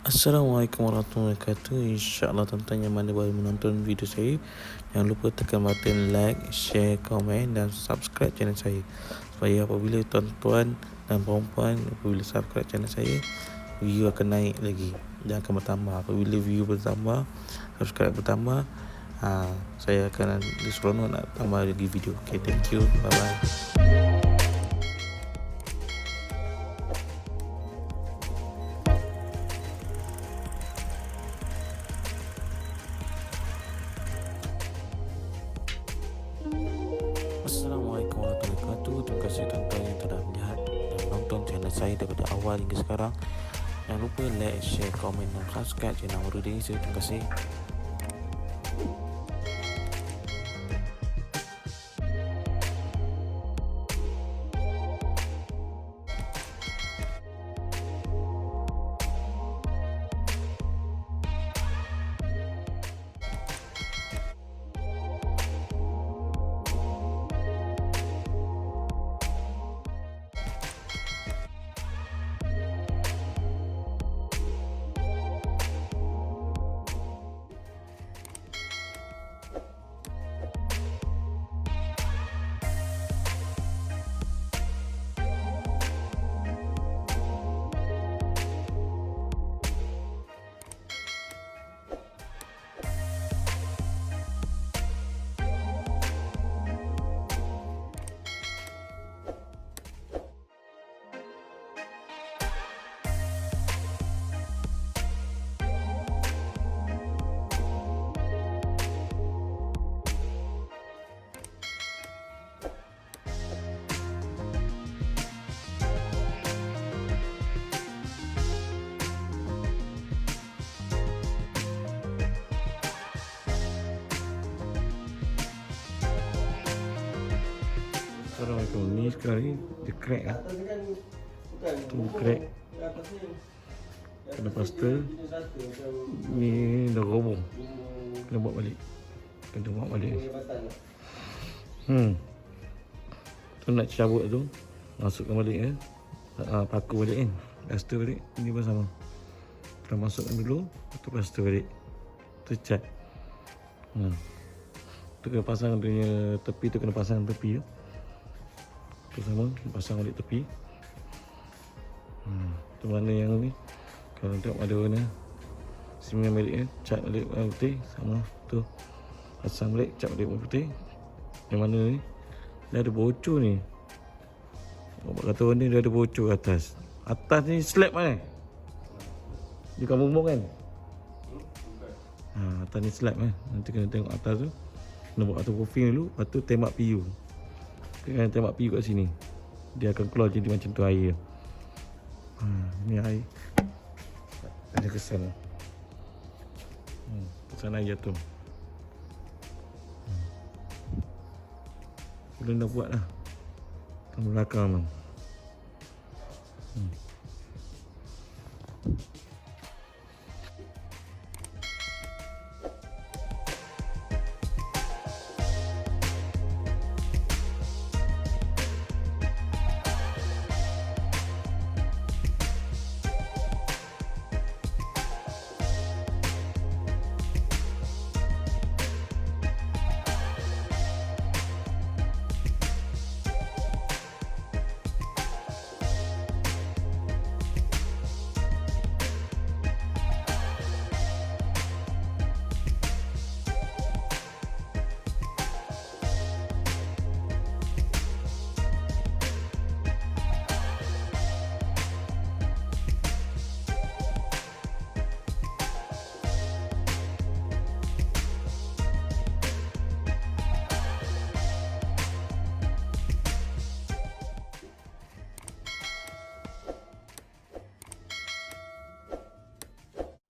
Assalamualaikum warahmatullahi wabarakatuh. InsyaAllah tuan-tuan yang mana baru menonton video saya, jangan lupa tekan button like, share, komen dan subscribe channel saya, supaya apabila tuan-tuan dan perempuan apabila subscribe channel saya, view akan naik lagi dan akan bertambah. Apabila view bertambah, subscribe bertambah, saya akan seronok nak tambah lagi video. Okay, thank you. Bye bye. Assalamualaikum warahmatullahi wabarakatuh. Terima kasih tuan-tuan yang telah melihat dan menonton channel saya daripada awal hingga sekarang. Jangan lupa like, share, komen dan subscribe channel Murid Indonesia. Terima kasih. Assalamualaikum. Ni sekarang ni dia crack lah. Tu crack. Lepas tu ni dah roboh. Kena buat balik. Kena buat balik. Tu nak cabut tu, masukkan balik kan. Paku balik kan. Plaster balik. Ni pun sama. Kita masukkan dulu, lepas tu plaster balik. Tu cat. Tu kena pasang dia punya tepi tu, kena pasang tepi tu. Tu sama, pasang balik tepi. Tu mana yang ni, kalau tengok ada warna simen balik kan, cat balik warna putih. Sama tu, pasang balik, cat balik warna putih. Yang mana ni dia ada bocor ni. Bapak kata ni dia ada bocor atas. Atas ni slab kan, dia kan bumbung kan. Atas ni slab kan. Nanti kena tengok atas tu, kena buat waterproofing dulu. Lepas tu tembak PU. Kena tembak PU kat sini, dia akan keluar jadi macam tu air. Ni air ada kesan. Kesan air jatuh. Belum dah buat lah dalam belakang tu.